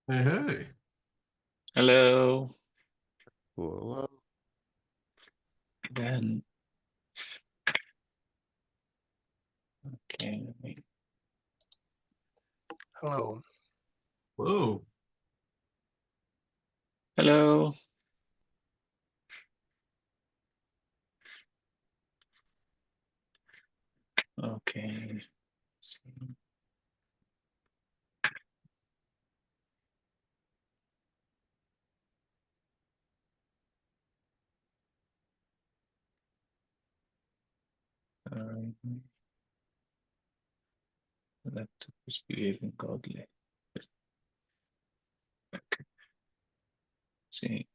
Hey, hey. Hello. Well, Then, okay. Hello. whoa. Hello. Okay. See. Um, Laptop is behaving godly. Okay. See.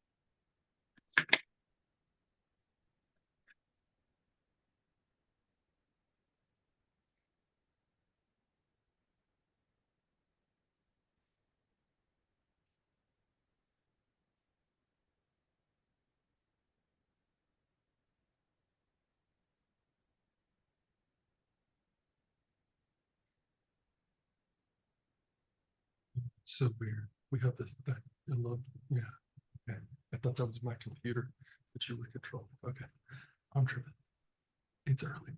So weird. We have this. I love. Yeah. Okay. I thought that was my computer that you were controlling. Okay. I'm tripping. It's early.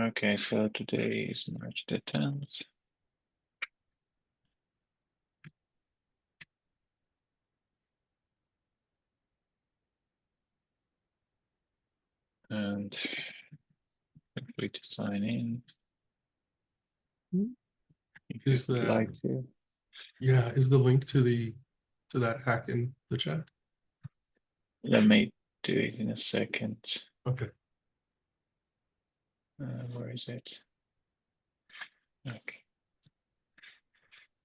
Okay, so today is March the 10th. And feel free to sign in if you Is would the like to. Yeah, is the link to that hack in the chat? Let me do it in a second. Okay. Where is it? Okay.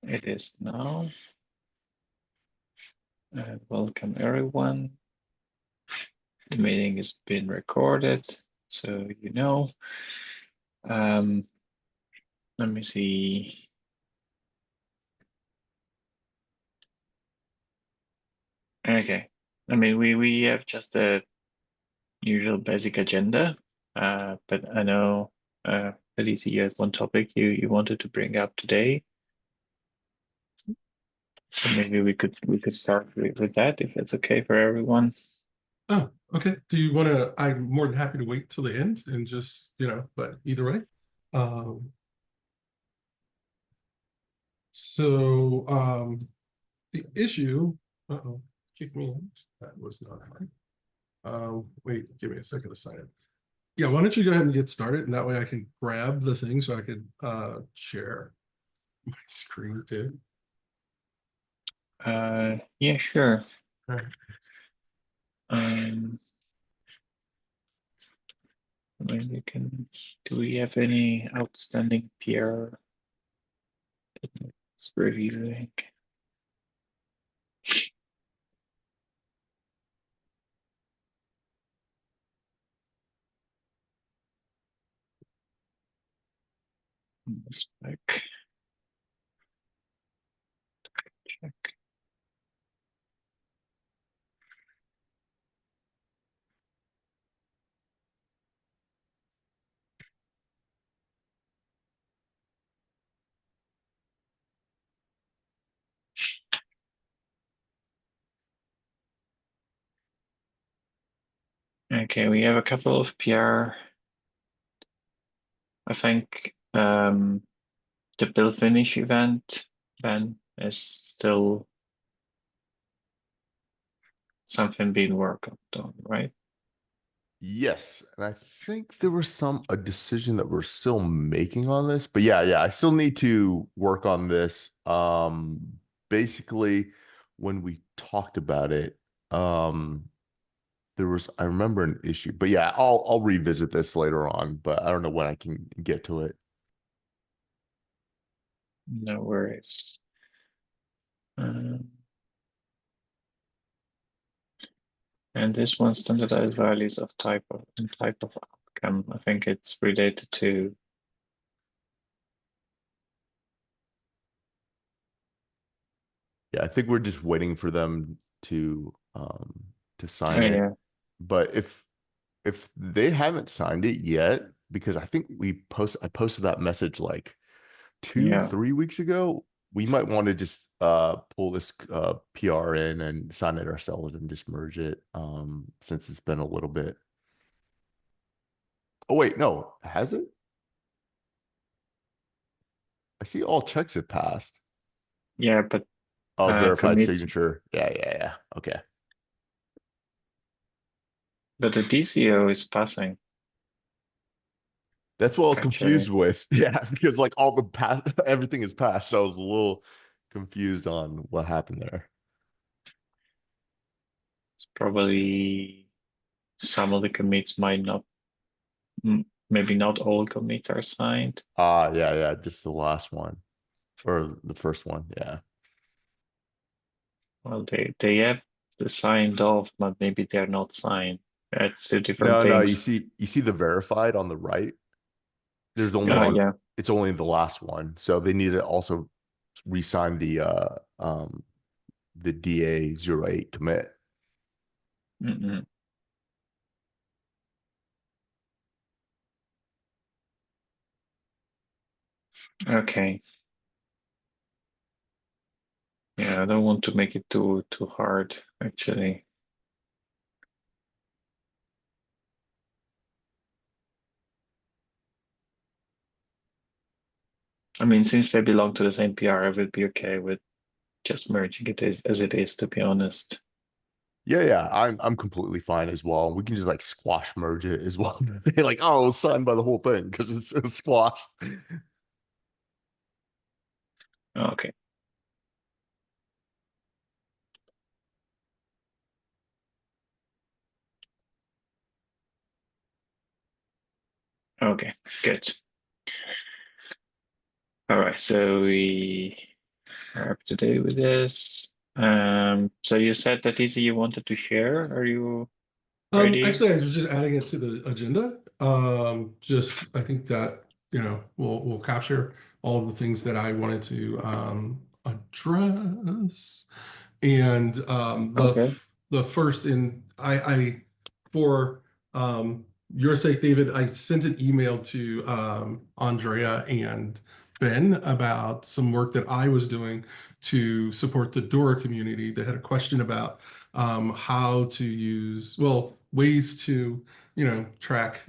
It is now. Welcome everyone. The meeting is being recorded, so you know. Um, Let me see. Okay. I mean, we have just the usual basic agenda, but I know, Felicia, you had one topic you wanted to bring up today. So maybe we could start with that if that's okay for everyone. Oh, okay. Do you want to? I'm more than happy to wait till the end and just, but either way. Um, so the issue, uh-oh, kick me out. That was not fine. Wait, give me a second to sign it. Yeah, why don't you go ahead and get started, and that way I can grab the thing so I can share my screen too. Yeah, sure. All right. Um, Maybe we can. Do we have any outstanding PR reviewing? Spec check. Okay, we have a couple of PR. I think the Bill Finish event then is still something being worked on, right? Yes, and I think there was a decision that we're still making on this, but yeah, I still need to work on this. Basically, when we talked about it, I remember an issue, but yeah, I'll revisit this later on, but I don't know when I can get to it. No worries. Um, and this one, standardized values of type of outcome. I think it's related to. Yeah, I think we're just waiting for them to Oh sign it. yeah, But if they haven't signed it yet, because I think I posted that message like Yeah. 3 weeks ago, we might want to just pull this PR in and sign it ourselves and just merge it since it's been a little bit. Oh wait, no, has it? I see all checks have passed. Yeah, but Oh, verified commits, signature. Yeah. Okay. but the DCO is passing That's what I was confused actually. with. Yeah, because like all the pass everything is passed. So I was a little confused on what happened there. It's probably some of the commits might not, maybe not all commits are signed. Yeah, just the last one or the first one. Yeah. Well, they have the signed off, but maybe they're not signed. It's two different No, you things. see the verified on the right. There's only one. Yeah. It's only the last one. So they need to also re-sign the DA08 commit. Mm-mm. Okay. Yeah, I don't want to make it too hard, actually. I mean, since they belong to the same PR, I would be okay with just merging it as it is, to be honest. Yeah, I'm completely fine as well. We can just like squash merge it as well. Like, oh, it's signed by the whole thing because it's squash. Okay. Okay, good. All right, so we are up to date with this. So you said that Izzy you wanted to share. Are you ready? Actually, I was just adding it to the agenda. Just I think that we'll capture all of the things that I wanted to address. And Okay. the first in I for your sake, David, I sent an email to Andrea and Ben about some work that I was doing to support the Dora community that had a question about how to use, well, ways to, track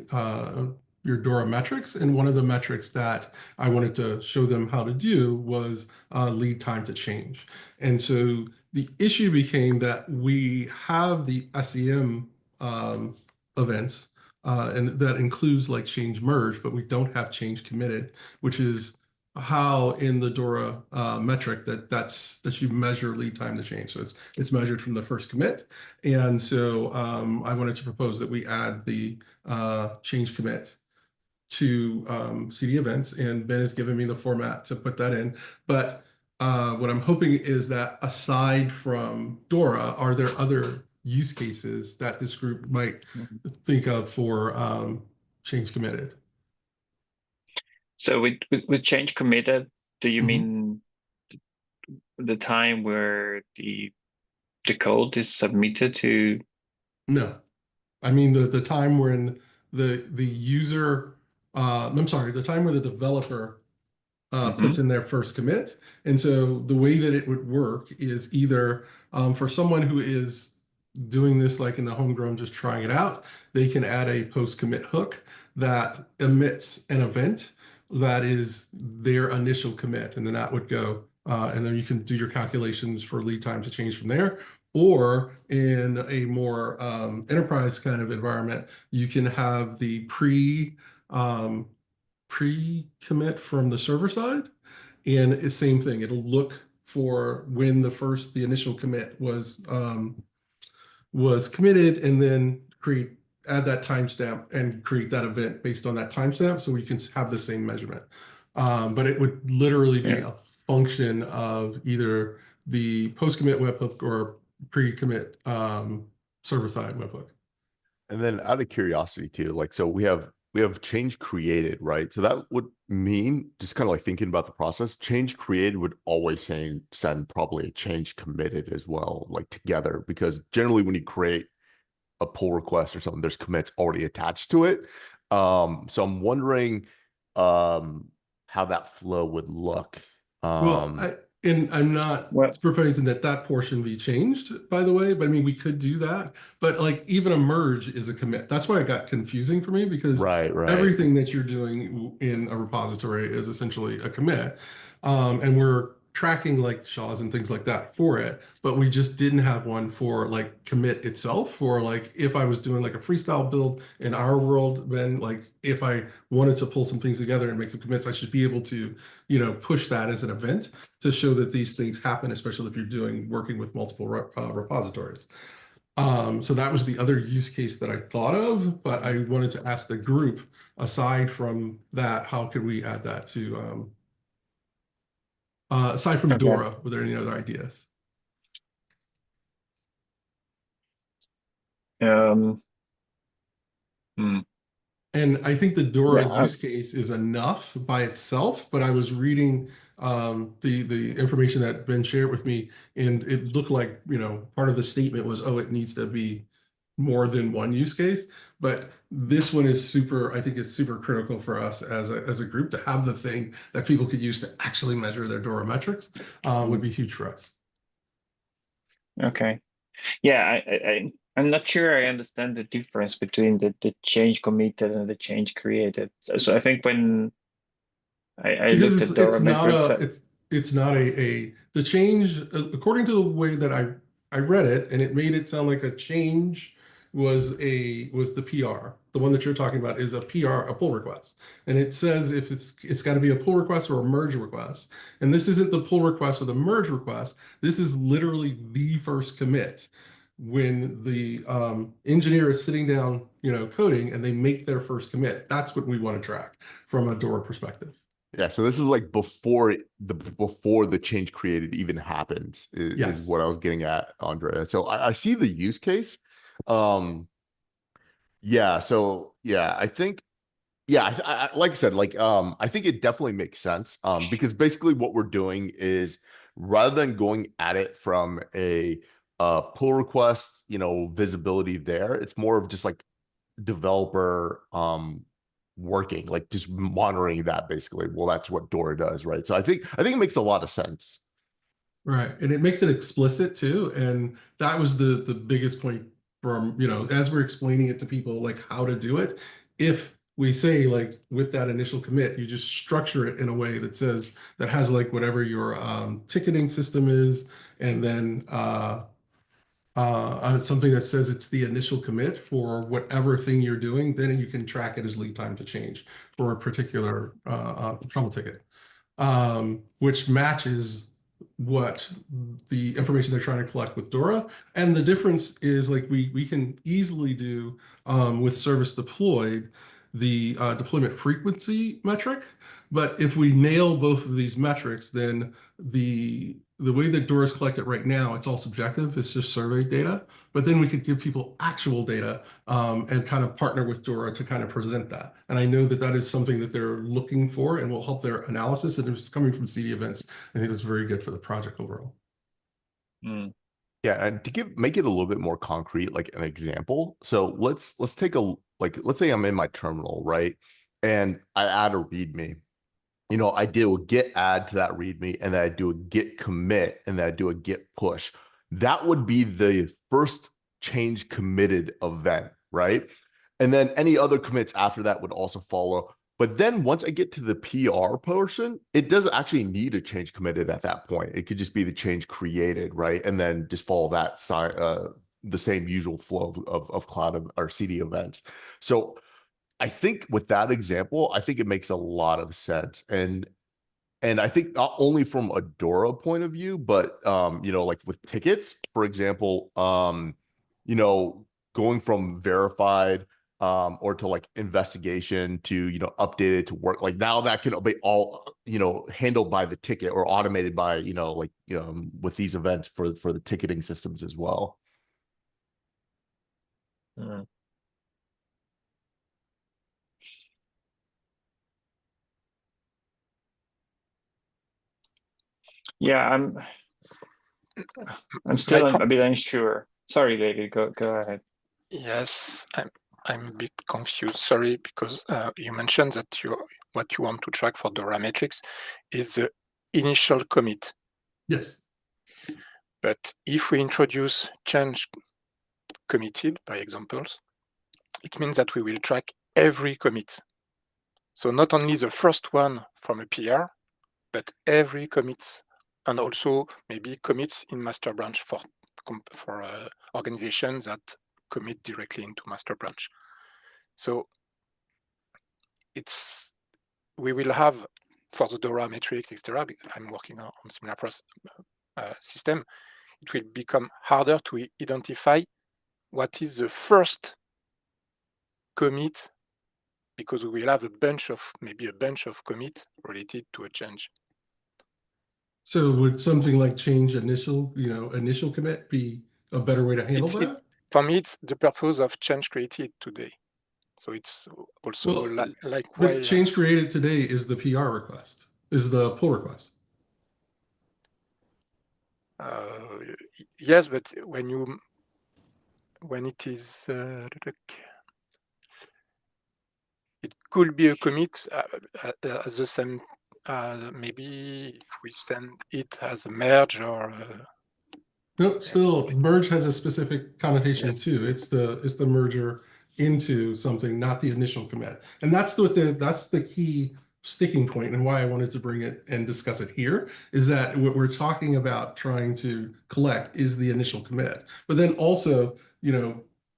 your Dora metrics. And one of the metrics that I wanted to show them how to do was lead time to change. And so the issue became that we have the SEM events, and that includes like change merge, but we don't have change committed, which is how in the Dora metric that you measure lead time to change. So it's measured from the first commit. And so I wanted to propose that we add the change commit to CDEvents, and Ben has given me the format to put that in. But what I'm hoping is that aside from Dora, are there other use cases that this group might Mhm. think of for change committed? So with change committed, do you Mhm. mean the time where the code is submitted to? No, I mean the time when the user, I'm sorry, the time where the developer puts Mhm. in their first commit. And so the way that it would work is either for someone who is doing this like in the homegrown, just trying it out, they can add a post commit hook that emits an event that is their initial commit. And then that would go, and then you can do your calculations for lead time to change from there. Or in a more enterprise kind of environment, you can have the um, pre-commit from the server side. And it's same thing. It'll look for when the initial commit was committed, and then add that timestamp and create that event based on that timestamp so we can have the same measurement. But it would literally be Yeah. a function of either the post-commit webhook or pre-commit server-side webhook. And then out of curiosity too, like so we have change created, right? So that would mean just kind of like thinking about the process, change created would always send probably a change committed as well, like together, because generally when you create a pull request or something, there's commits already attached to it. So I'm wondering how that flow would look. Well, I'm not Well, proposing that that portion be changed, by the way, but I mean, we could do that. But like even a merge is a commit. That's why it got confusing for me because right. everything that you're doing in a repository is essentially a commit. And we're tracking like SHAs and things like that for it, but we just didn't have one for like commit itself. For like if I was doing like a freestyle build in our world, then like if I wanted to pull some things together and make some commits, I should be able to, push that as an event to show that these things happen, especially if you're working with multiple repositories. So that was the other use case that I thought of, but I wanted to ask the group, aside from that, how could we add that to, aside from okay. Dora, were there any other ideas? Hmm. And I think the Dora Yeah. use case is enough by itself, but I was reading the information that Ben shared with me, and it looked like, part of the statement was, oh, it needs to be more than one use case. But this one is super, I think it's super critical for us as a group to have the thing that people could use to actually measure their Dora metrics would be huge for us. Okay. Yeah, I'm not sure I understand the difference between the change committed and the change created. So I think when I Because looked at Dora metrics, it's not a the change according to the way that I read it, and it made it sound like a change was the PR. The one that you're talking about is a PR, a pull request. And it says if it's got to be a pull request or a merge request. And this isn't the pull request or the merge request. This is literally the first commit when the engineer is sitting down, coding, and they make their first commit. That's what we want to track from a Dora perspective. Yeah, so this is like before the change created even happens is Yes. what I was getting at, Andrea. So I see the use case. Yeah, so yeah, I think yeah, like I said, like I think it definitely makes sense. Because basically what we're doing is rather than going at it from a pull request, visibility there, it's more of just like developer working, like just monitoring that basically. Well, that's what Dora does, right? So I think it makes a lot of sense. Right. And it makes it explicit too. And that was the biggest point from, as we're explaining it to people, like how to do it. If we say like with that initial commit, you just structure it in a way that says that has like whatever your ticketing system is, and then something that says it's the initial commit for whatever thing you're doing, then you can track it as lead time to change for a particular trouble ticket, which matches what the information they're trying to collect with Dora. And the difference is like we can easily do with service deployed the deployment frequency metric. But if we nail both of these metrics, then the way that Dora's collected right now, it's all subjective. It's just survey data. But then we could give people actual data and kind of partner with Dora to kind of present that. And I know that that is something that they're looking for and will help their analysis. And if it's coming from CDEvents, I think it's very good for the project overall. Yeah, and to make it a little bit more concrete, like an example. So let's take let's say I'm in my terminal, right? And I add a README. I do a git add to that README, and then I do a git commit, and then I do a git push. That would be the first change committed event, right? And then any other commits after that would also follow. But then once I get to the PR portion, it doesn't actually need a change committed at that point. It could just be the change created, right? And then just follow that the same usual flow of cloud or CDEvents. So I think with that example, I think it makes a lot of sense. And I think not only from a Dora point of view, but like with tickets, for example, going from verified or to like investigation to updated to work, like now that can be all handled by the ticket or automated by with these events for the ticketing systems as well. Yeah, I'm still a bit unsure. Sorry, David, go ahead. Yes, I'm a bit confused. Sorry, because you mentioned that what you want to track for DORA metrics is the initial commit. Yes. But if we introduce change committed by examples, it means that we will track every commit. So not only the first one from a PR, but every commits, and also maybe commits in master branch for organizations that commit directly into master branch. So we will have for the DORA metrics, etc. I'm working on similar system. It will become harder to identify what is the first commit, because we will have maybe a bunch of commit related to a change. So would something like change initial commit be a better way to handle that? For me, it's the purpose of change created today. So it's also like why. But change created today is the PR request, is the pull request. Yes, but when it is it could be a commit as the same. Maybe if we send it as a merge or. No, still merge has a specific connotation Yes. too. It's the merger into something, not the initial commit. And that's the key sticking point, and why I wanted to bring it and discuss it here, is that what we're talking about trying to collect is the initial commit. But then also,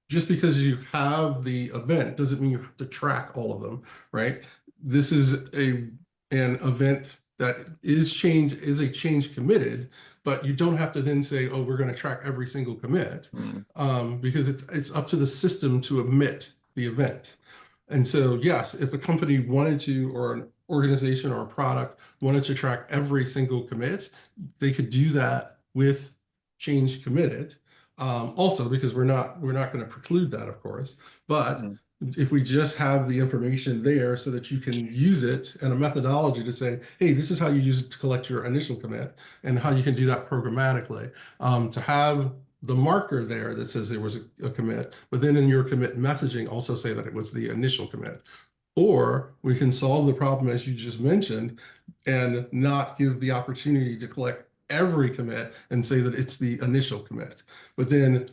just because you have the event doesn't mean you have to track all of them, right? This is an event that is a change committed, but you don't have to then say, oh, we're going to track every single commit, because it's up to the system to emit the event. And so, yes, if a company wanted to, or an organization or a product wanted to track every single commit, they could do that with change committed. Also, because we're not going to preclude that, of course, but if we just have the information there so that you can use it and a methodology to say, hey, this is how you use it to collect your initial commit, and how you can do that programmatically, to have the marker there that says there was a commit, but then in your commit messaging also say that it was the initial commit. Or we can solve the problem, as you just mentioned, and not give the opportunity to collect every commit and say that it's the initial commit. But then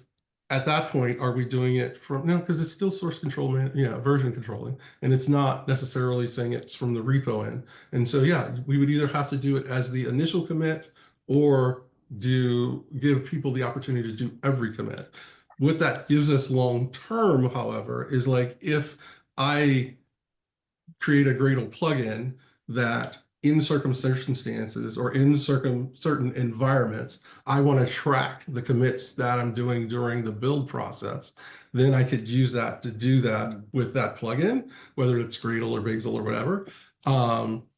at that point, are we doing it from, no, because it's still source control, version controlling, and it's not necessarily saying it's from the repo end. And so, yeah, we would either have to do it as the initial commit or give people the opportunity to do every commit. What that gives us long term, however, is like if I create a Gradle plugin that in circumstances or in certain environments, I want to track the commits that I'm doing during the build process, then I could use that to do that with that plugin, whether it's Gradle or Bazel or whatever.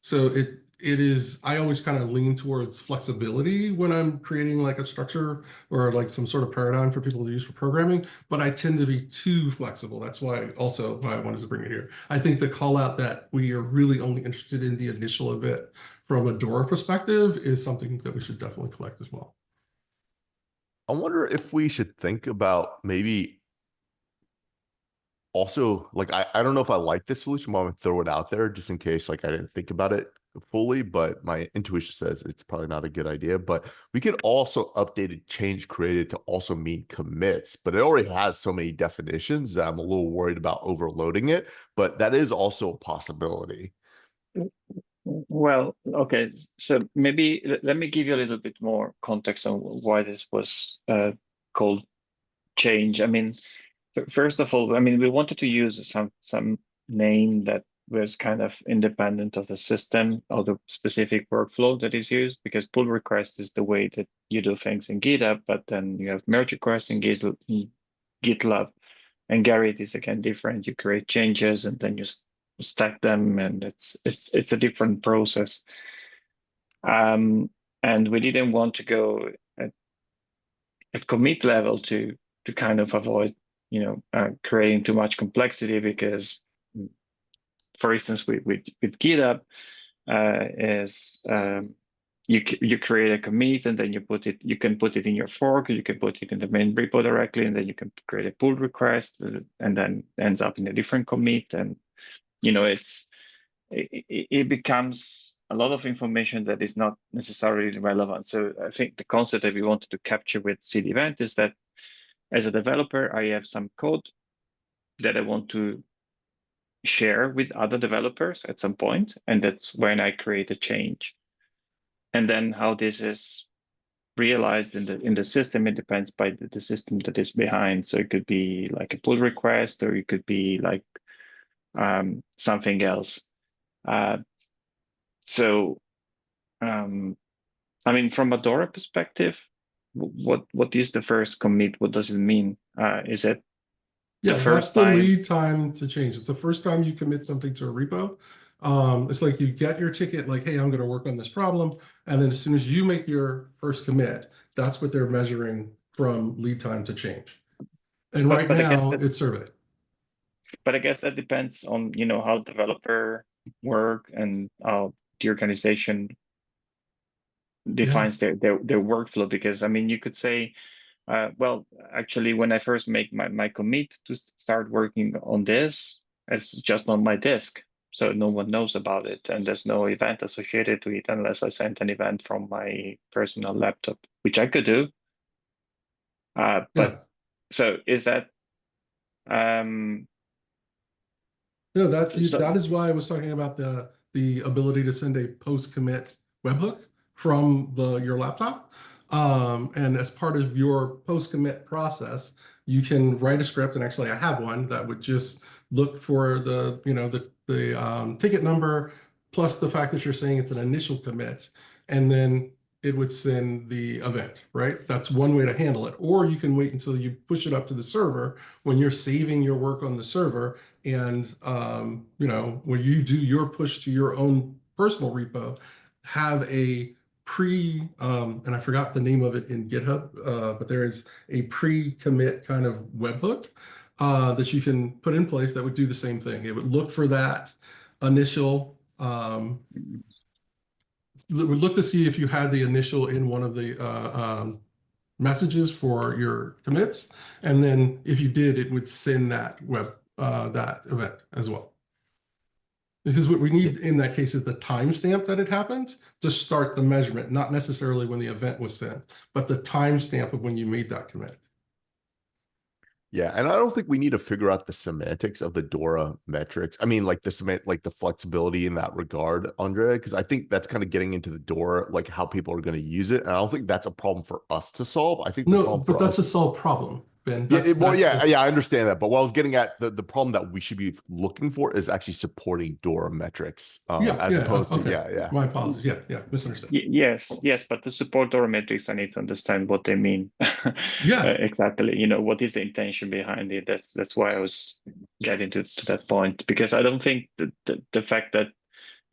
So it is, I always kind of lean towards flexibility when I'm creating like a structure or like some sort of paradigm for people to use for programming, but I tend to be too flexible. That's why I wanted to bring it here. I think the call out that we are really only interested in the initial event from a DORA perspective is something that we should definitely collect as well. I wonder if we should think about maybe also, like, I don't know if I like this solution, but I'm gonna throw it out there just in case, like, I didn't think about it fully, but my intuition says it's probably not a good idea. But we could also update a change created to also mean commits, but it already has so many definitions that I'm a little worried about overloading it, but that is also a possibility. Well, okay, so maybe let me give you a little bit more context on why this was called change. I mean, first of all, I mean, we wanted to use some name that was kind of independent of the system or the specific workflow that is used, because pull request is the way that you do things in GitHub, but then you have merge requests in GitLab, and Garrett is again different. You create changes and then you stack them, and it's a different process. And we didn't want to go at commit level to kind of avoid creating too much complexity, because for instance with GitHub is you create a commit, and then you can put it in your fork, you can put it in the main repo directly, and then you can create a pull request, and then ends up in a different commit. And it becomes a lot of information that is not necessarily relevant. So I think the concept that we wanted to capture with CDEvent is that as a developer, I have some code that I want to share with other developers at some point, and that's when I create a change. And then how this is realized in the system, it depends by the system that is behind. So it could be like a pull request, or it could be like something else. I mean, from a DORA perspective, what is the first commit? What does it mean? Is it Yeah, the that's first the time? lead time to change. It's the first time you commit something to a repo. It's like you get your ticket, like, hey, I'm going to work on this problem. And then as soon as you make your first commit, that's what they're measuring from lead time to change. And right now it's surveyed. But I guess that depends on, how developer work and how the organization defines their workflow. Because I mean, you could say, well, actually, when I first make my commit to start working on this, it's just on my disk, so no one knows about it, and there's no event associated to it unless I sent an event from my personal laptop, which I could do. But so is that? No, that is why I was talking about the ability to send a post commit webhook from your laptop. And as part of your post commit process, you can write a script, and actually I have one that would just look for the ticket number plus the fact that you're saying it's an initial commit, and then it would send the event, right? That's one way to handle it. Or you can wait until you push it up to the server when you're saving your work on the server, and when you do your push to your own personal repo, have a and I forgot the name of it in GitHub, but there is a pre-commit kind of webhook that you can put in place that would do the same thing. It would look for that initial would look to see if you had the initial in one of the messages for your commits, and then if you did, it would send that that event as well. Because what we need in that case is the timestamp that it happened to start the measurement, not necessarily when the event was sent, but the timestamp of when you made that commit. Yeah, and I don't think we need to figure out the semantics of the DORA metrics. I mean, like the flexibility in that regard, Andre, because I think that's kind of getting into the DORA, like how people are going to use it. And I don't think that's a problem for us to solve. I think but that's a solved problem, Ben. I understand that. But what I was getting at, the problem that we should be looking for is actually supporting DORA metrics, as opposed to My apologies. Yeah, misunderstood. Yes, but to support DORA metrics, I need to understand what they mean. Exactly. What is the intention behind it? That's why I was getting to that point, because I don't think the fact that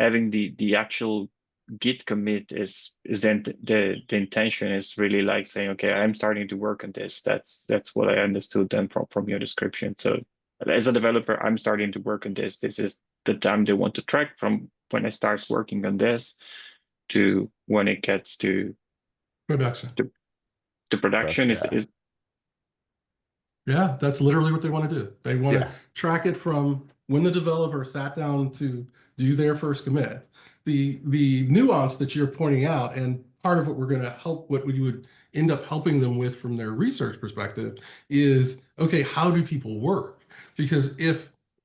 having the actual Git commit is then the intention is really like saying, okay, I'm starting to work on this. That's what I understood then from your description. So as a developer, I'm starting to work on this. This is the time they want to track from when I start working on this to when it gets to production. The production is. Yeah, that's literally what they want to do. They want to track it from when the developer sat down to do their first commit. The nuance that you're pointing out, and part of what we're going to what we would end up helping them with from their research perspective is, okay, how do people work? Because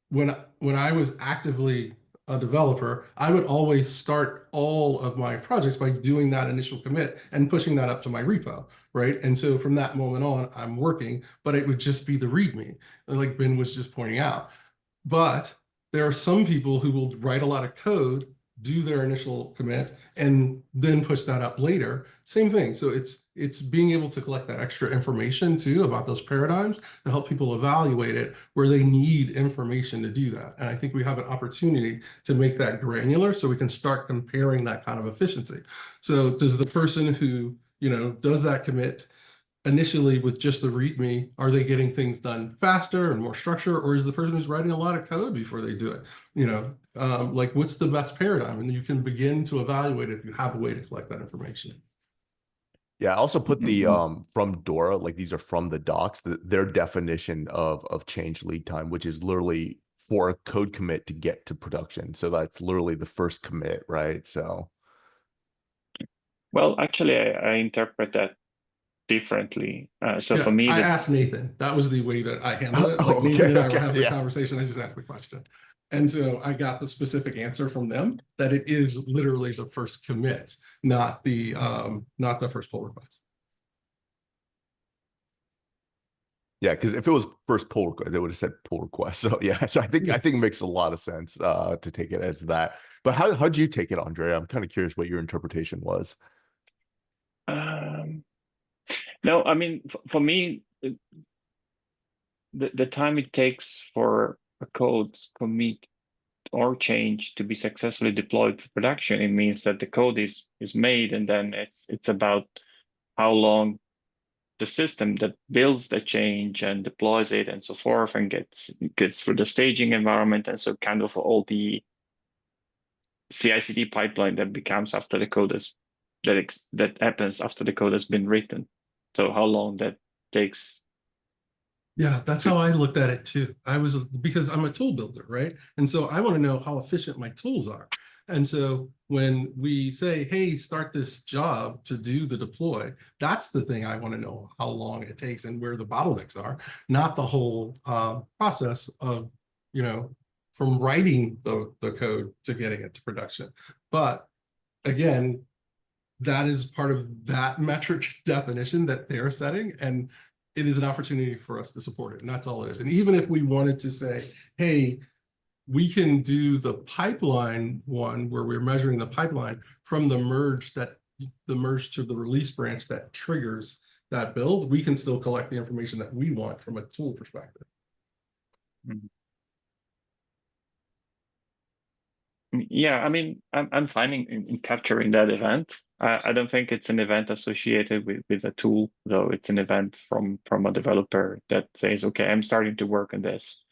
when I was actively a developer, I would always start all of my projects by doing that initial commit and pushing that up to my repo, right? And so from that moment on, I'm working, but it would just be the README, like Ben was just pointing out. But there are some people who will write a lot of code, do their initial commit, and then push that up later. Same thing. So it's being able to collect that extra information too about those paradigms to help people evaluate it where they need information to do that. And I think we have an opportunity to make that granular so we can start comparing that kind of efficiency. So does the person who does that commit initially with just the README, are they getting things done faster and more structure, or is the person who's writing a lot of code before they do it? You know, like what's the best paradigm? And you can begin to evaluate if you have a way to collect that information. Yeah, I also put the from Dora, like these are from the docs, their definition of change lead time, which is literally for a code commit to get to production. So that's literally the first commit, right? So Well, actually, I interpret that differently. So Yeah, for me, I asked Nathan. That was the way that I handled it. Like Oh, Nathan and I okay, were having yeah. a conversation. I just asked the question. And so I got the specific answer from them that it is literally the first commit, not the first pull request. Yeah, because if it was first pull request, they would have said pull request. So yeah, so I think it makes a lot of sense to take it as that. But how'd you take it, Andre? I'm kind of curious what your interpretation was. no, I mean, for me, the time it takes for a code commit or change to be successfully deployed to production, it means that the code is made, and then it's about how long the system that builds the change and deploys it and so forth and gets through the staging environment, and so kind of all the CI/CD pipeline that becomes after the code is that happens after the code has been written. So how long that takes. Yeah, that's how I looked at it too. Because I'm a tool builder, right? And so I want to know how efficient my tools are. And so when we say, hey, start this job to do the deploy, that's the thing I want to know how long it takes and where the bottlenecks are, not the whole process of, you know, from writing the code to getting it to production. But again, that is part of that metric definition that they're setting, and it is an opportunity for us to support it, and that's all it is. And even if we wanted to say, hey, we can do the pipeline one where we're measuring the pipeline from the merge to the release branch that triggers that build, we can still collect the information that we want from a tool perspective. Mm-hmm. Yeah, I mean, I'm fine in capturing that event. I don't think it's an event associated with a tool, though. It's an event from a developer that says, okay, I'm starting to work on this.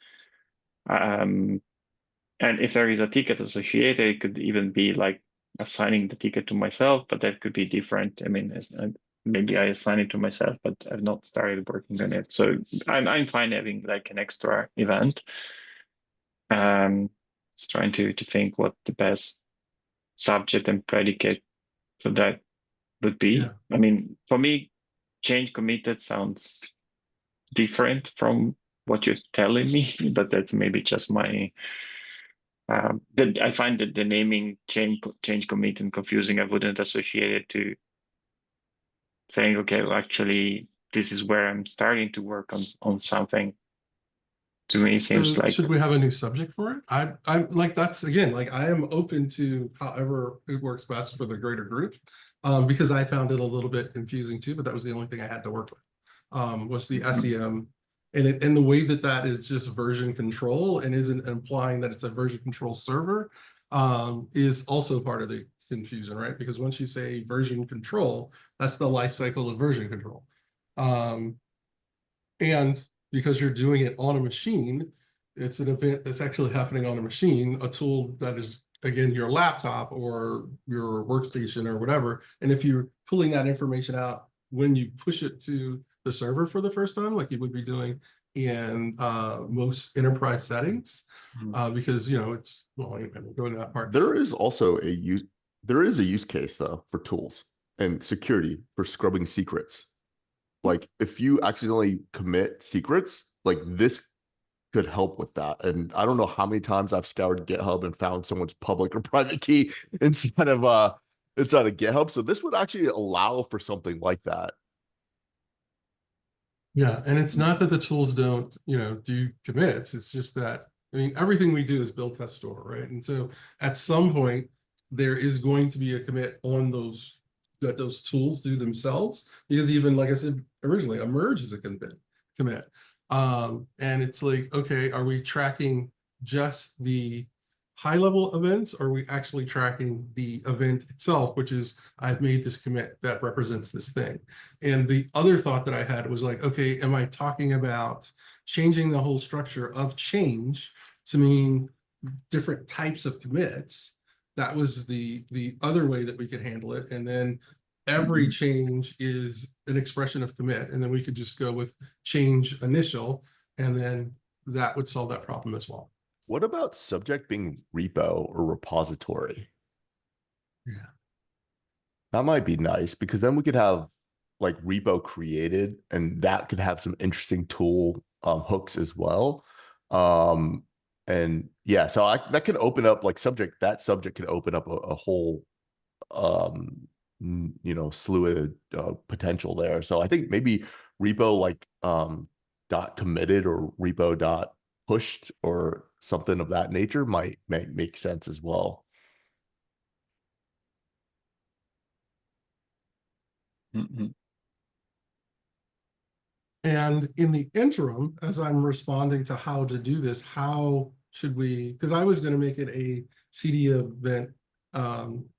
And if there is a ticket associated, it could even be like assigning the ticket to myself, but that could be different. I mean, maybe I assign it to myself, but I've not started working on it. So I'm fine having like an extra event. Just trying to think what the best subject and predicate for that would be. Yeah. I mean, for me, change committed sounds different from what you're telling me, but that's maybe just my. I find that the naming change committed confusing. I wouldn't associate it to saying, okay, well, actually, this is where I'm starting to work on something. To me, it seems like. Should we have a new subject for it? I'm like, that's again, like I am open to however it works best for the greater group, because I found it a little bit confusing too, but that was the only thing I had to work with, was the SEM, and the way that is just version control and isn't implying that it's a version control server, is also part of the confusion, right? Because once you say version control, that's the life cycle of version control. And because you're doing it on a machine, it's an event that's actually happening on a machine, a tool that is, again, your laptop or your workstation or whatever. And if you're pulling that information out when you push it to the server for the first time, like you would be doing in most enterprise settings, because, you know, it's, well, anyway, we'll go into that part. There is also a use case though for tools and security for scrubbing secrets. Like if you accidentally commit secrets, like this could help with that. And I don't know how many times I've scoured GitHub and found someone's public or private key inside of GitHub. So this would actually allow for something like that. Yeah, and it's not that the tools don't, you know, do commits. It's just that, I mean, everything we do is build, test, store, right? And so at some point, there is going to be a commit on those that those tools do themselves, because even like I said originally, a merge is a commit. And it's like, okay, are we tracking just the high level events, or are we actually tracking the event itself, which is I've made this commit that represents this thing? And the other thought that I had was like, okay, am I talking about changing the whole structure of change to mean different types of commits? That was the other way that we could handle it. And then every change is an expression of commit. And then we could just go with change initial, and then that would solve that problem as well. What about subject being repo or repository? Yeah. That might be nice because then we could have like repo created, and that could have some interesting tool hooks as well. And yeah, so that could open up like that subject could open up a whole slew of potential there. So I think maybe repo like dot committed or repo dot pushed or something of that nature might make sense as well. And in the interim, as I'm responding to how to do this, how should we, because I was going to make it a CD event,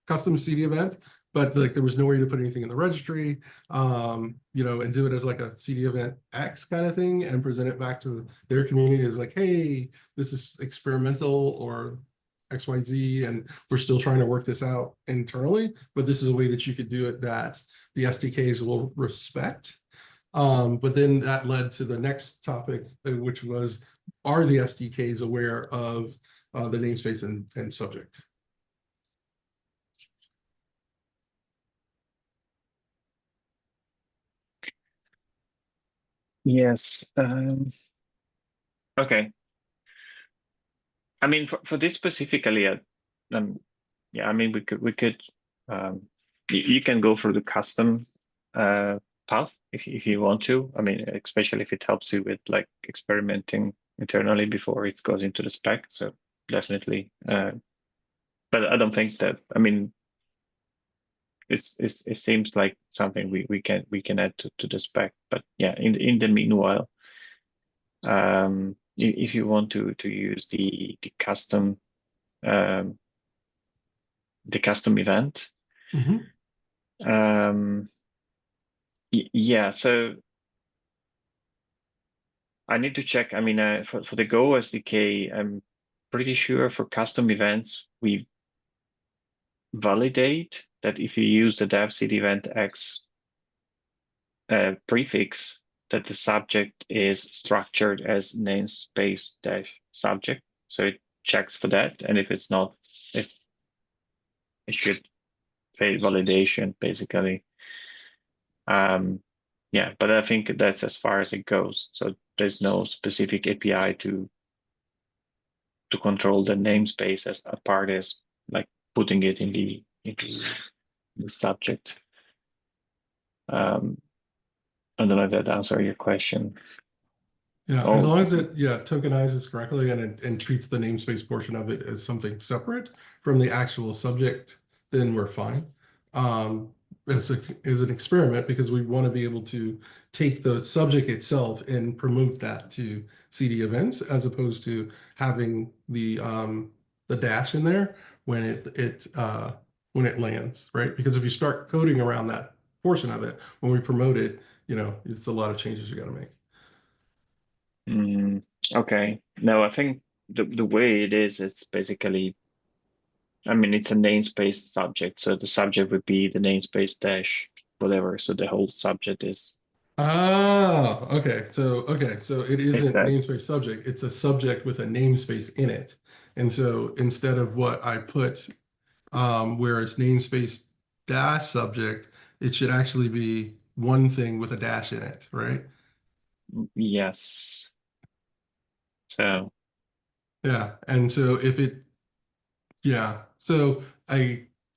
custom CD event, but like there was no way to put anything in the registry, and do it as like a CD event X kind of thing and present it back to their community as like, hey, this is experimental or XYZ, and we're still trying to work this out internally, but this is a way that you could do it that the SDKs will respect. But then that led to the next topic, which was, are the SDKs aware of the namespace and subject? Yes. Okay. I mean, for this specifically, yeah, I mean, we could you can go through the custom path if you want to. I mean, especially if it helps you with like experimenting internally before it goes into the spec. So definitely, but I don't think that. I mean, it seems like something we can add to the spec. But yeah, in the meanwhile, if you want to use the custom event. Mm-hmm. Yeah, so I need to check. I mean, for the Go SDK, I'm pretty sure for custom events, we validate that if you use the dev CDEvent X prefix, that the subject is structured as namespace dash subject. So it checks for that. And if it's not, if it should fail validation, basically. Yeah, but I think that's as far as it goes. So there's no specific API to control the namespace as a part as like putting it into the subject. I don't know if that answers your question. Yeah, as long as it tokenizes correctly and treats the namespace portion of it as something separate from the actual subject, then we're fine. As an experiment, because we want to be able to take the subject itself and promote that to CDEvents, as opposed to having the dash in there when it lands, right? Because if you start coding around that portion of it when we promote it, it's a lot of changes you got to make. Okay. No, I think the way it is, it's basically, I mean, it's a namespace subject. So the subject would be the namespace dash whatever. So the whole subject is. Oh, okay. So it isn't that. namespace subject. It's a subject with a namespace in it. And so instead of what I put, where it's namespace dash subject, it should actually be one thing with a dash in it, right? Yes. So. Yeah. And so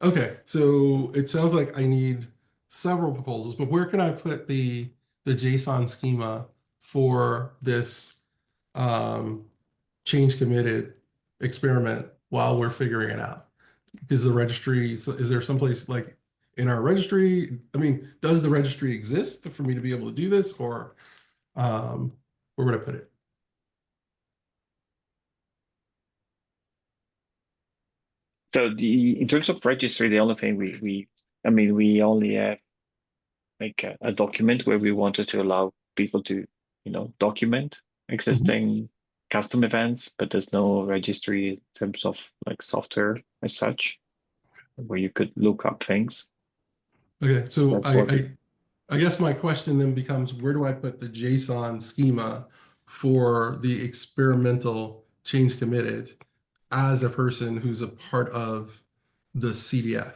okay. So it sounds like I need several proposals, but where can I put the JSON schema for this change committed experiment while we're figuring it out? Is the registry, so is there someplace like in our registry? I mean, does the registry exist for me to be able to do this, or where would I put it? So in terms of registry, the only thing we only have like a document where we wanted to allow people to, document existing custom events, but there's no registry in terms of like software as such, where you could look up things. Okay, so That's what I guess my question then becomes, where do I put the JSON schema for the experimental change committed as a person who's a part of the CDF?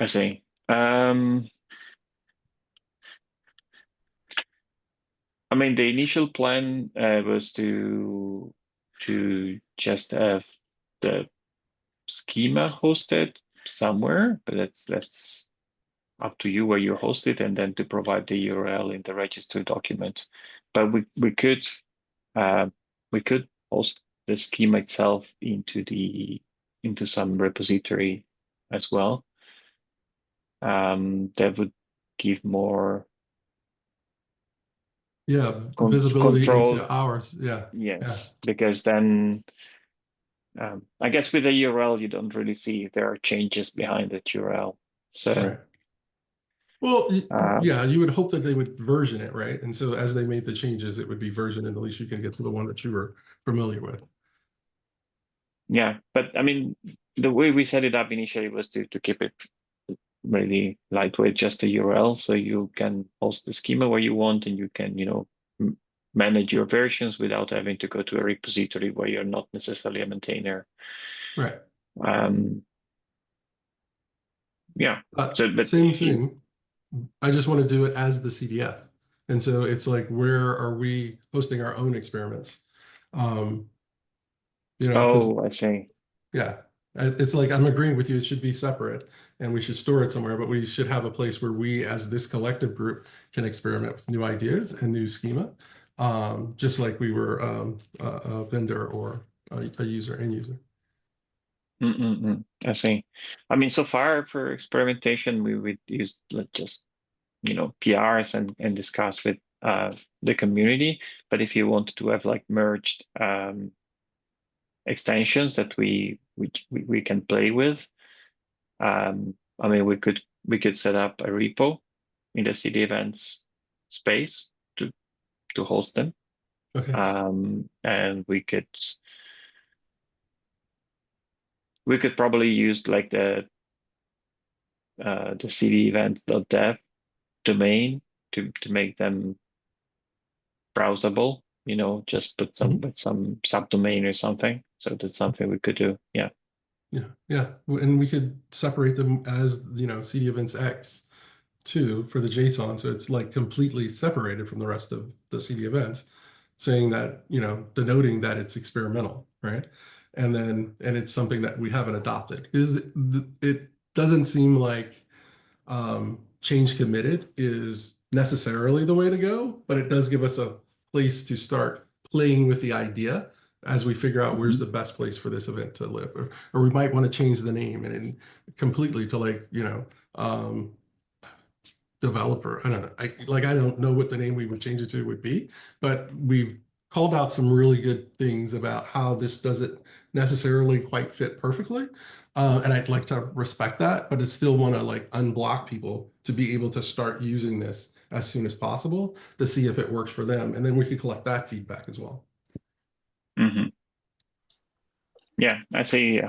I see. The initial plan was to just have the schema hosted somewhere, but that's up to you where you host it, and then to provide the URL in the registry document. But we could host the schema itself into some repository as well. That would give more visibility control into ours. Yes, Yeah. because then I guess with the URL you don't really see if there are changes behind that URL. So Right. Well, yeah, you would hope that they would version it, right? And so as they made the changes, it would be versioned, and at least you can get to the one that you were familiar with. Yeah, but the way we set it up initially was to keep it really lightweight, just a URL, so you can host the schema where you want, and you can, manage your versions without having to go to a repository where you're not necessarily a maintainer. Right. Yeah. Same thing. I just want to do it as the CDF. And so it's like, where are we hosting our own experiments? I see. Yeah. It's like, I'm agreeing with you. It should be separate and we should store it somewhere, but we should have a place where we, as this collective group, can experiment with new ideas and new schema, just like we were a vendor or a user, end user. I see. So far for experimentation, we would use just, PRs and discuss with the community. But if you want to have like merged extensions that we can play with, we could set up a repo in the CDEvents space to host them. Okay. And we could probably use like the CDEvents.dev domain to make them browsable, just put some with some subdomain or something. So that's something we could do. Yeah. Yeah. And we could separate them as, CDEvents X too for the JSON. So it's like completely separated from the rest of the CDEvents, saying that, denoting that it's experimental, right? And it's something that we haven't adopted, because it doesn't seem like change committed is necessarily the way to go, but it does give us a place to start playing with the idea as we figure out where's the best place for this event to live, or we might want to change the name and completely to like, developer. I don't know. I don't know what the name we would change it to would be, but we've called out some really good things about how this doesn't necessarily quite fit perfectly. And I'd like to respect that, but I still want to like unblock people to be able to start using this as soon as possible to see if it works for them. And then we could collect that feedback as well. Yeah, I see.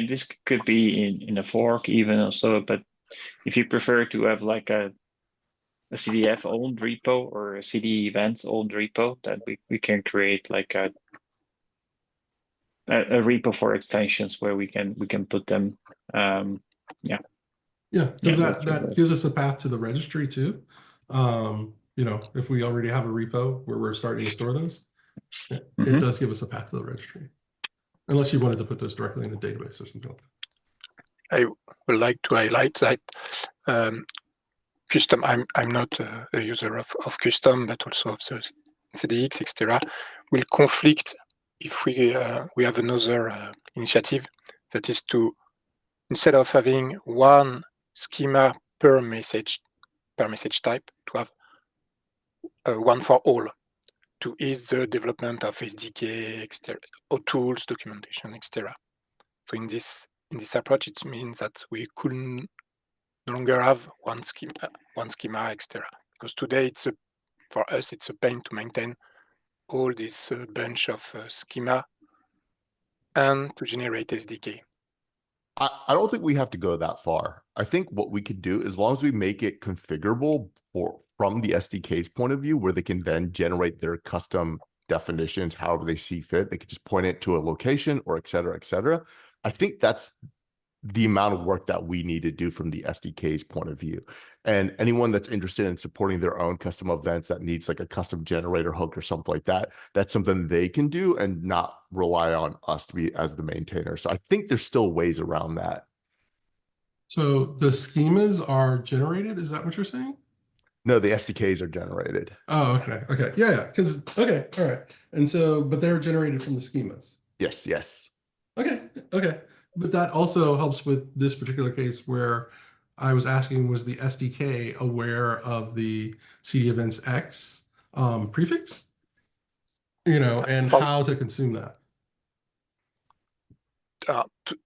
This could be in a fork even or so, but if you prefer to have like a CDF owned repo or a CDEvents owned repo, then we can create like a repo for extensions where we can put them. Yeah, because that gives us a path to the registry too. If we already have a repo where we're starting to store those, it does give us a path to the registry. Unless you wanted to put those directly in the database or something like that. I would like to highlight that custom. I'm not a user of custom, but also of the CDX, etc. Will conflict if we have another initiative that is to, instead of having one schema per message type, to have one for all. to ease the development of SDK, or tools, documentation, etc. So in this approach, it means that we couldn't no longer have one schema, etc. Because today for us it's a pain to maintain all this bunch of schema and to generate SDK. I don't think we have to go that far. I think what we could do, as long as we make it configurable from the SDK's point of view, where they can then generate their custom definitions however they see fit. They could just point it to a location or et cetera, et cetera. I think that's the amount of work that we need to do from the SDK's point of view. And anyone that's interested in supporting their own custom events that needs like a custom generator hook or something like that, that's something they can do and not rely on us to be as the maintainer. So I think there's still ways around that. So the schemas are generated, is that what you're saying? No, the SDKs are generated. Oh, okay. Okay. Yeah. Because, okay. All right. And so, but they're generated from the schemas. Yes, yes. Okay. Okay. But that also helps with this particular case where I was asking, was the SDK aware of the CDEvents X prefix? And how to consume that?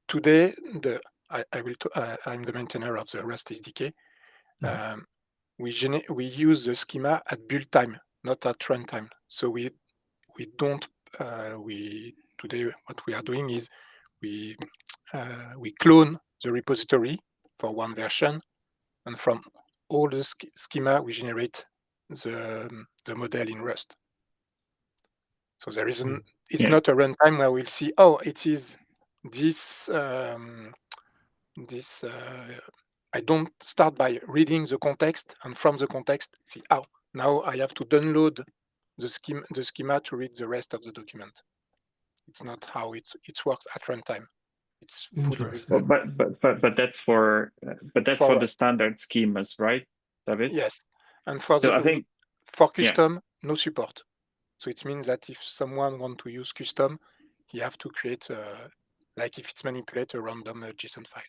Today, I'm the maintainer of the Rust SDK. We use the schema at build time, not at runtime. So we don't. Today what we are doing is we clone the repository for one version, and from all the schema we generate the model in Rust. So there isn't. It's not a runtime where we'll see. Oh, it is this. I don't start by reading the context, and from the context see, oh, now I have to download the schema to read the rest of the document. It's not how it works at runtime. It's fully but that's for the standard schemas, right, David? Yes, and for for custom, no support. So it means that if someone wants to use custom, he have to create like if it's manipulate a random JSON file.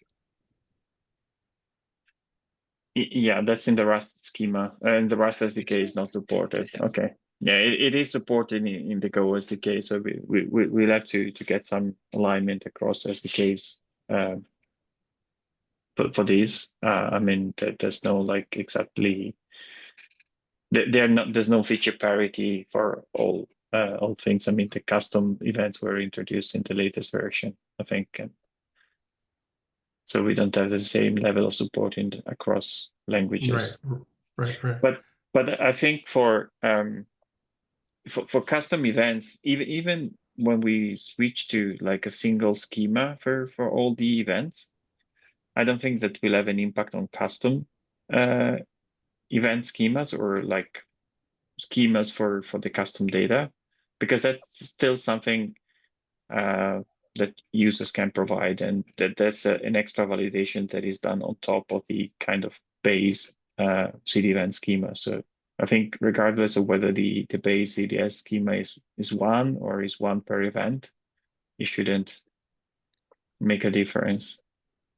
Yeah, that's in the Rust schema, and the Rust SDK is not supported. Yes. Okay, yeah, it is supported in the Go SDK, so we'll have to get some alignment across SDKs for these. I mean, there's no like exactly. There's no feature parity for all things. I mean, the custom events were introduced in the latest version, I think. And so we don't have the same level of support across languages. Right. But I think for custom events, even when we switch to like a single schema for all the events, I don't think that will have an impact on custom event schemas or like schemas for the custom data, because that's still something that users can provide, and that's an extra validation that is done on top of the kind of base CDEvent schema. So I think regardless of whether the base CDS schema is one or is one per event, it shouldn't make a difference.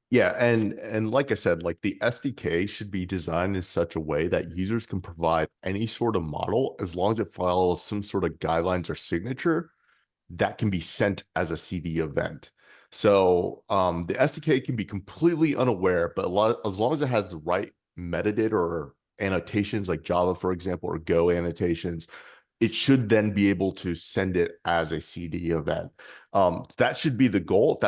Yeah, and like I said, like the SDK should be designed in such a way that users can provide any sort of model as long as it follows some sort of guidelines or signature that can be sent as a CD event. So the SDK can be completely unaware, but as long as it has the right metadata or annotations like Java, for example, or Go annotations, it should then be able to send it as a CD event. That should be the goal.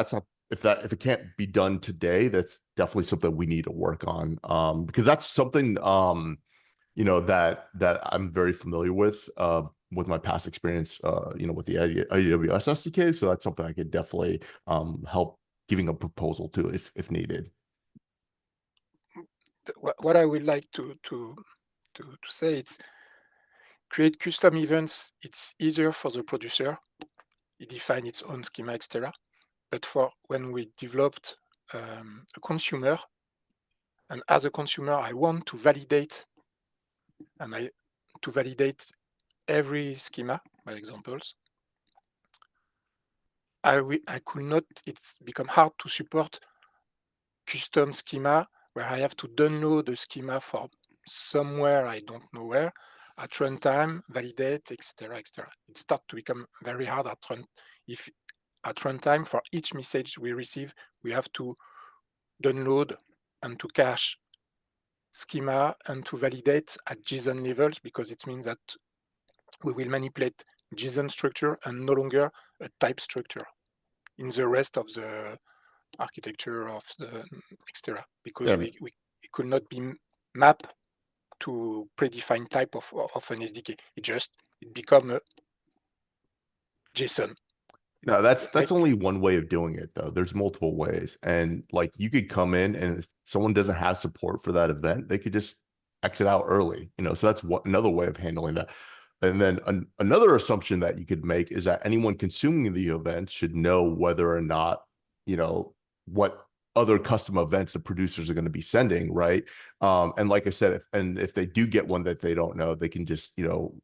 If it can't be done today, that's definitely something we need to work on, because that's something that I'm very familiar with my past experience with the AWS SDK. So that's something I could definitely help giving a proposal to if needed. What I would like to say, it's create custom events. It's easier for the producer. It defines its own schema, etc. But for when we developed a consumer, and as a consumer, I want to validate, every schema by examples. I could not. It's become hard to support custom schema where I have to download the schema from somewhere I don't know where. at runtime, validate, etc., etc. It starts to become very hard at run. If at runtime, for each message we receive, we have to download and to cache schema and to validate at JSON levels, because it means that we will manipulate JSON structure and no longer a type structure in the rest of the architecture of the etc. Because Yeah. it could not be mapped to predefined type of an SDK. It become a JSON. No, that's only one way of doing it though. There's multiple ways. And like you could come in and if someone doesn't have support for that event, they could just exit out early, so that's another way of handling that. And then another assumption that you could make is that anyone consuming the event should know whether or not, what other custom events the producers are going to be sending, right? And like I said, if they do get one that they don't know, they can just,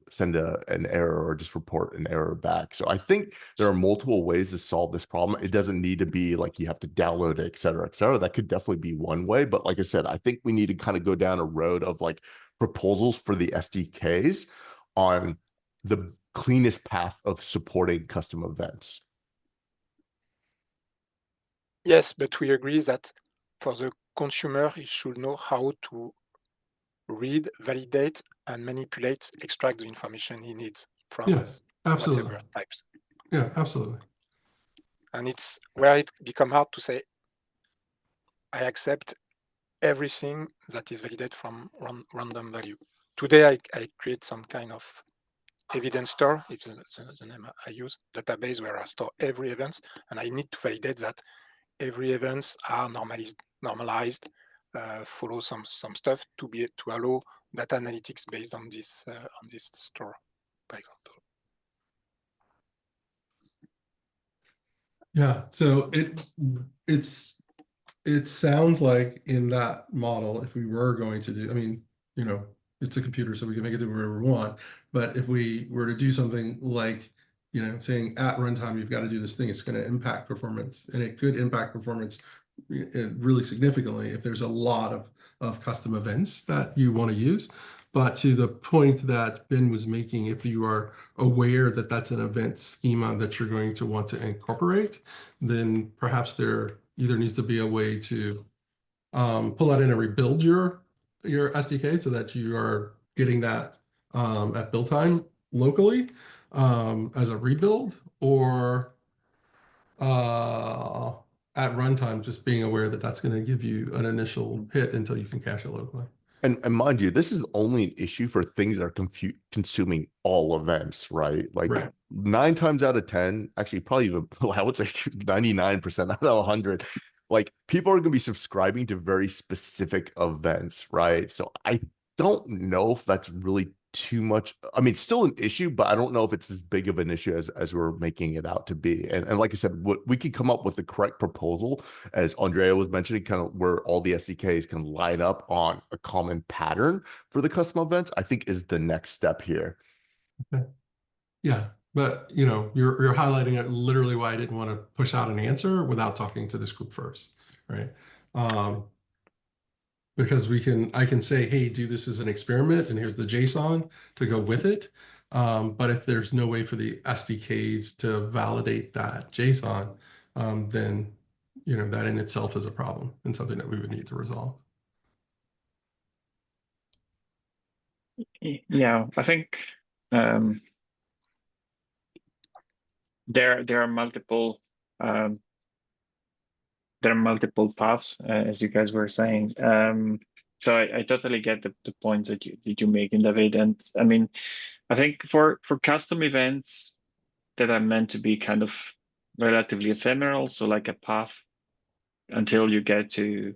send an error or just report an error back. So I think there are multiple ways to solve this problem. It doesn't need to be like you have to download it, et cetera, et cetera. That could definitely be one way. But like I said, I think we need to kind of go down a road of like proposals for the SDKs on the cleanest path of supporting custom events. Yes, but we agree that for the consumer, he should know how to read, validate, and manipulate, extract the information he needs from Yes, absolutely. whatever types. Yeah, absolutely. And it's where it becomes hard to say, I accept everything that is validated from random value. Today, I create some kind of evidence store, it's the name I use, database where I store every event, and I need to validate that every events are normalized, follow some stuff to allow data analytics based on this store, for example. Yeah, so it sounds like in that model, if we were going to do, I mean, it's a computer, so we can make it do whatever we want. But if we were to do something like, saying at runtime, you've got to do this thing, it's going to impact performance, and it could impact performance really significantly if there's a lot of custom events that you want to use. But to the point that Ben was making, if you are aware that that's an event schema that you're going to want to incorporate, then perhaps there either needs to be a way to pull out in and rebuild your SDK so that you are getting that at build time locally as a rebuild, or at runtime just being aware that that's going to give you an initial hit until you can cache it locally. And mind you, this is only an issue for things that are consuming all events, right? Like Right. 9 times out of 10, actually probably even, I would say 99% out of 100, like people are going to be subscribing to very specific events, right? So I don't know if that's really too much. I mean, it's still an issue, but I don't know if it's as big of an issue as we're making it out to be. And like I said, we could come up with the correct proposal, as Andrea was mentioning, kind of where all the SDKs can line up on a common pattern for the custom events, I think is the next step here. Okay. Yeah, but you're highlighting it literally why I didn't want to push out an answer without talking to this group first, right? Because I can say, hey, do this as an experiment, and here's the JSON to go with it. But if there's no way for the SDKs to validate that JSON, then that in itself is a problem and something that we would need to resolve. Yeah, I think there are multiple paths, as you guys were saying. So I totally get the points that you make in David. And I mean, I think for custom events that are meant to be kind of relatively ephemeral, so like a path until you get to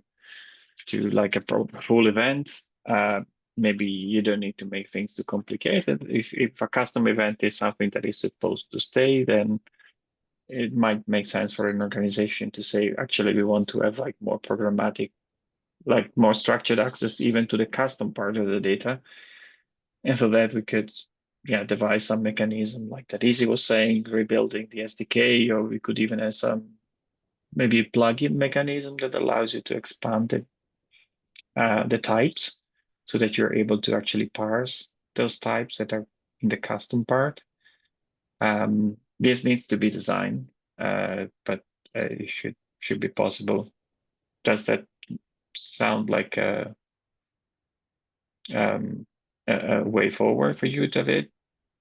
like a full event, maybe you don't need to make things too complicated. If a custom event is something that is supposed to stay, then it might make sense for an organization to say, actually, we want to have like more programmatic, like more structured access even to the custom part of the data. And for that, we could devise some mechanism like that Easy was saying, rebuilding the SDK, or we could even have some maybe plugin mechanism that allows you to expand the types so that you're able to actually parse those types that are in the custom part. This needs to be designed, but it should be possible. Does that sound like a way forward for you, David?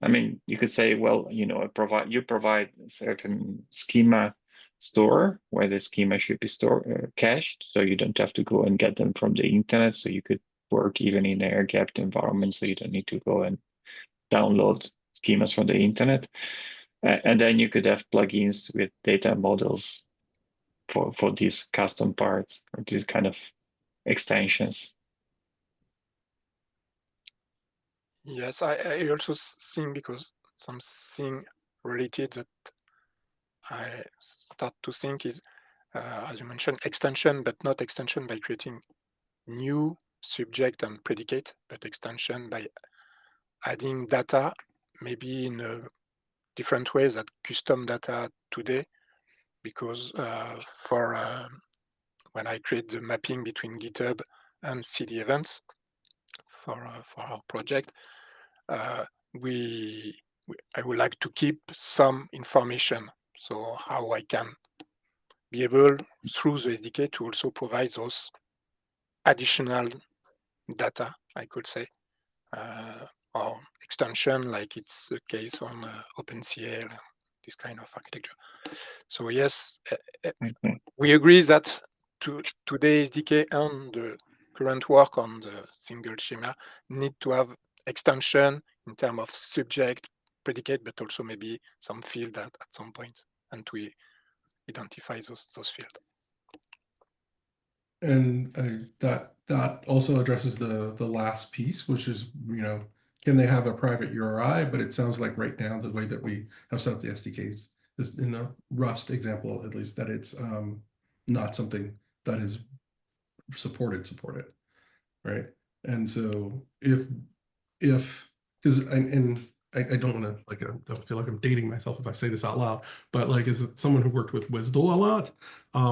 I mean, you could say, well, you know, you provide a certain schema store where the schema should be stored cached, so you don't have to go and get them from the internet. So you could work even in an air-gapped environment, so you don't need to go and download schemas from the internet. And then you could have plugins with data models for these custom parts or these kind of extensions. Yes, I also think, because something related that I start to think is, as you mentioned, extension, but not extension by creating new subject and predicate, but extension by adding data, maybe in a different ways that custom data today, because when I create the mapping between GitHub and CDEvents for our project, I would like to keep some information. So how I can be able, through the SDK, to also provide those additional data, I could say, or extension, like it's the case on OpenCL, this kind of architecture. So yes, we agree that today's SDK and the current work on the single schema need to have extension in terms of subject, predicate, but also maybe some field at some point, and to identify those fields. And that also addresses the last piece, which is, you know, can they have a private URI? But it sounds like right now the way that we have set up the SDKs is, in the Rust example at least, that it's not something that is supported, right? And so if because I don't want to, like, I don't feel like I'm dating myself if I say this out loud, but like, as someone who worked with WSDL a lot,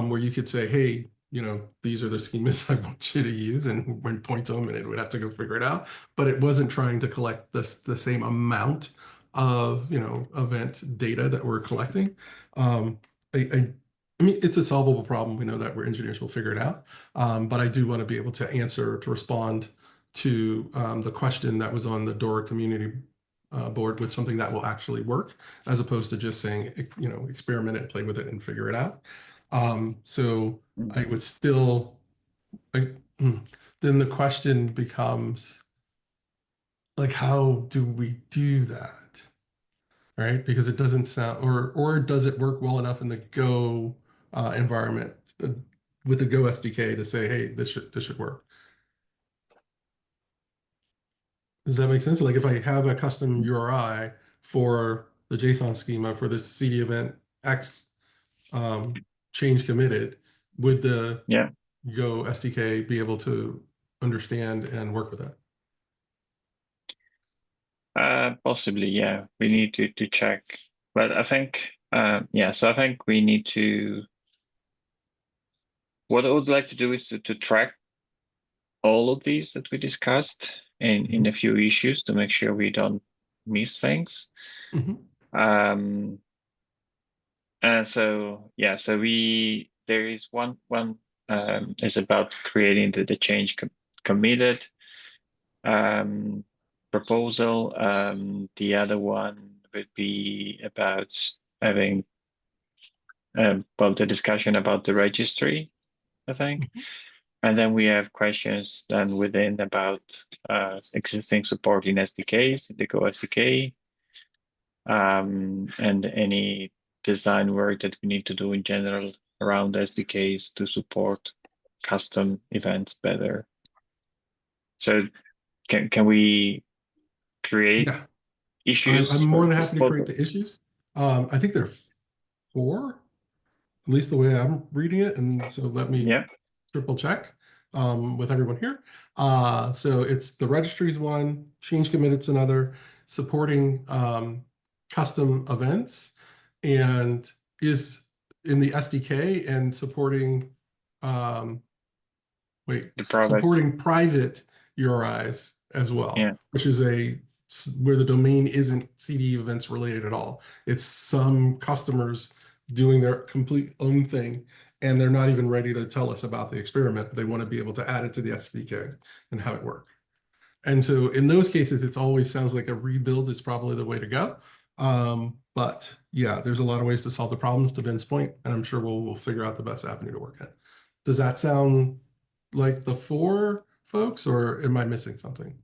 where you could say, hey, you know, these are the schemas I want you to use, and when point to them, and it would have to go figure it out. But it wasn't trying to collect the same amount of, you know, event data that we're collecting. I mean, it's a solvable problem. We know that, where engineers will figure it out. But I do want to be able to respond to the question that was on the Dora community board with something that will actually work, as opposed to just saying, you know, experiment it, play with it, and figure it out. So I would still, then the question becomes, like, how do we do that? Right? Because it doesn't sound, or does it work well enough in the Go environment with the Go SDK to say, hey, this should work? Does that make sense? Like, if I have a custom URI for the JSON schema for this CD event X change committed, would the Go SDK be able to understand and work with that? Possibly, yeah. We need to check, but I think, yeah. So I think we need to. What I would like to do is to track all of these that we discussed in a few issues to make sure we don't miss things. And so, yeah, so there is one is about creating the change committed proposal. The other one would be about having well, the discussion about the registry, I think. And then we have questions then within about existing support in SDKs, the Go SDK, and any design work that we need to do in general around SDKs to support custom events better. So can we create issues? I'm more than happy to create the issues. I think there are 4, at least the way I'm reading it. And so let me triple check with everyone here. So it's the registries one, change committed's another, supporting custom events, and is in the SDK, and supporting supporting private URIs as well, which is a where the domain isn't CDEvents related at all. It's some customers doing their complete own thing, and they're not even ready to tell us about the experiment. They want to be able to add it to the SDK and have it work. And so in those cases, it always sounds like a rebuild is probably the way to go. But yeah, there's a lot of ways to solve the problems, to Ben's point, and I'm sure we'll figure out the best avenue to work at. Does that sound like the 4 folks, or am I missing something?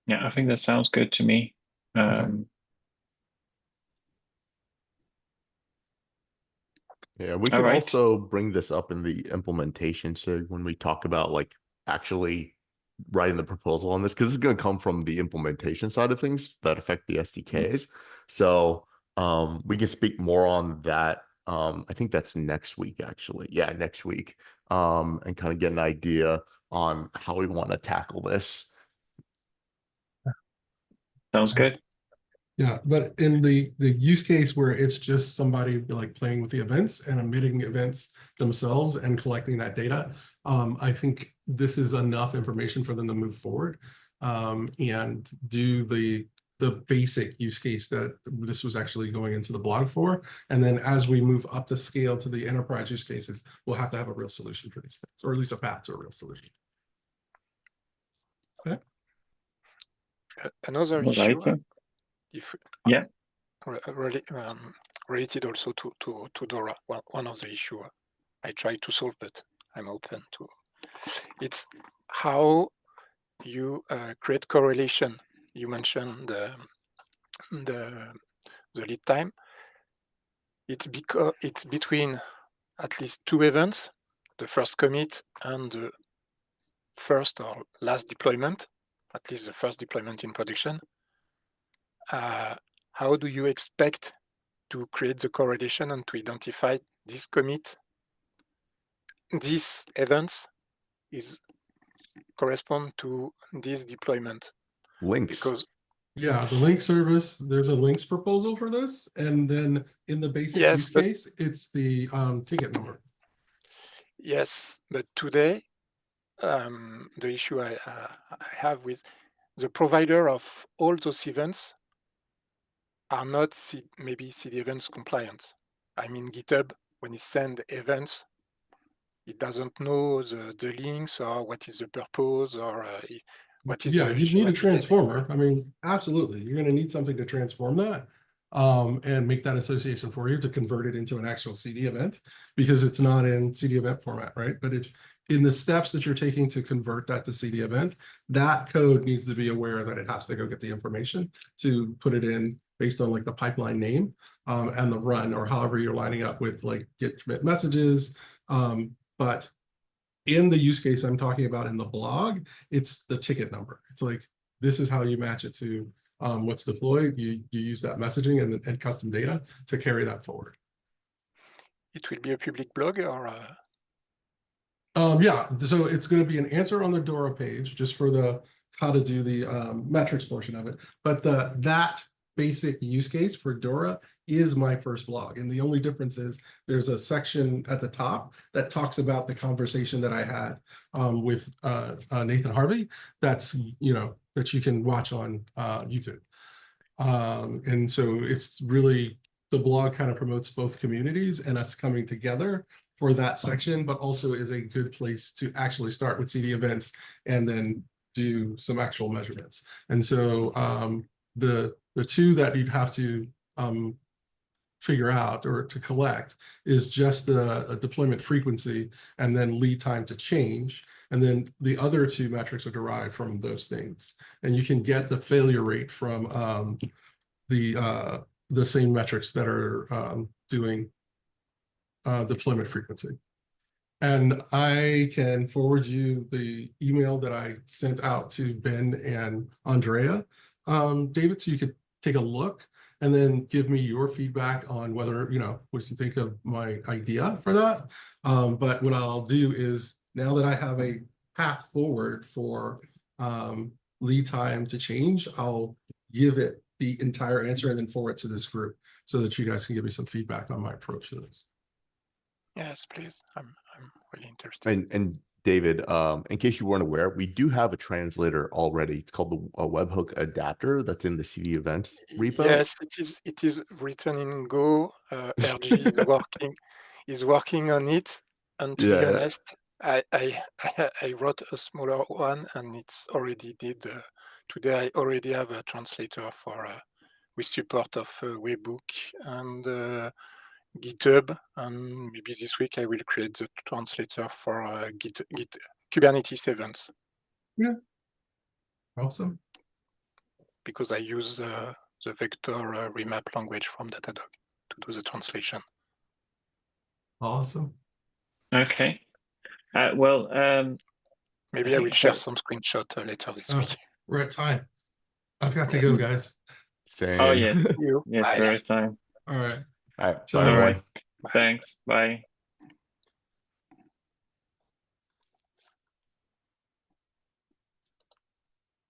Yeah, I think that sounds good to me. Yeah, we All could right. also bring this up in the implementation. So when we talk about like actually writing the proposal on this, because it's going to come from the implementation side of things that affect the SDKs. So we can speak more on that. I think that's next week, actually. Yeah, next week. And kind of get an idea on how we want to tackle this. Sounds good. Yeah, but in the use case where it's just somebody like playing with the events and emitting events themselves and collecting that data, I think this is enough information for them to move forward and do the basic use case that this was actually going into the blog for. And then as we move up to scale to the enterprise use cases, we'll have to have a real solution for these things, or at least a path to a real solution. Okay. Another All issue, right. if Yeah. related also to DORA. Well, one of the issue I try to solve, but I'm open to. It's how you create correlation. You mentioned the lead time. It's because it's between at least 2 events, the first commit and the first or last deployment, at least the first deployment in production. How do you expect to create the correlation and to identify this commit, these events is correspond to this deployment? Links. Because yeah, the link service, there's a links proposal for this. And then in the basic use case, it's the ticket number. Yes, but today, the issue I have with the provider of all those events are not maybe CDEvents compliant. I mean, GitHub, when it sends events, it doesn't know the links or what is the purpose or what is yeah, you need a what transformer. I mean, absolutely. You're going to need something to transform that and make that association for you to convert it into an actual CD event, because it's not in CD event format, right? But it's in the steps that you're taking to convert that to CD event, that code needs to be aware that it has to go get the information to put it in based on like the pipeline name and the run, or however you're lining up with like git commit messages. But in the use case I'm talking about in the blog, it's the ticket number. It's like, this is how you match it to what's deployed. You use that messaging and custom data to carry that forward. It will be a public blog or yeah, so it's going to be an answer on the DORA page just for the how to do the metrics portion of it. But that basic use case for DORA is my first blog. And the only difference is there's a section at the top that talks about the conversation that I had with Nathan Harvey. That's, that you can watch on YouTube. And so it's really, the blog kind of promotes both communities and us coming together for that section, but also is a good place to actually start with CDEvents and then do some actual measurements. And so the two that you'd have to figure out or to collect is just the deployment frequency and then lead time to change. And then the other 2 metrics are derived from those things. And you can get the failure rate from the same metrics that are doing deployment frequency. And I can forward you the email that I sent out to Ben and Andrea, David, so you could take a look and then give me your feedback on whether, what you think of my idea for that. But what I'll do is, now that I have a path forward for lead time to change, I'll give it the entire answer and then forward it to this group so that you guys can give me some feedback on my approach to this. Yes, please. I'm really interested. And David, in case you weren't aware, we do have a translator already. It's called the webhook adapter that's in the CDEvents repo. Yes, it is written in Go. RG is working on it. And to be Yeah. honest, I wrote a smaller one, and it's already did. Today I already have a translator for with support of Webbook and GitHub, and maybe this week I will create the translator for Git Kubernetes events, Awesome. because I use the vector remap language from Datadog to do the translation. Awesome. Okay. Well, Maybe I I think will share some screenshot later this Oh, week. we're at time. I've got to go, guys. Same. Oh yes, You. yes, Bye. we're at time. All right. All right. Ciao, Bye, All everyone. right. Thanks. Bye.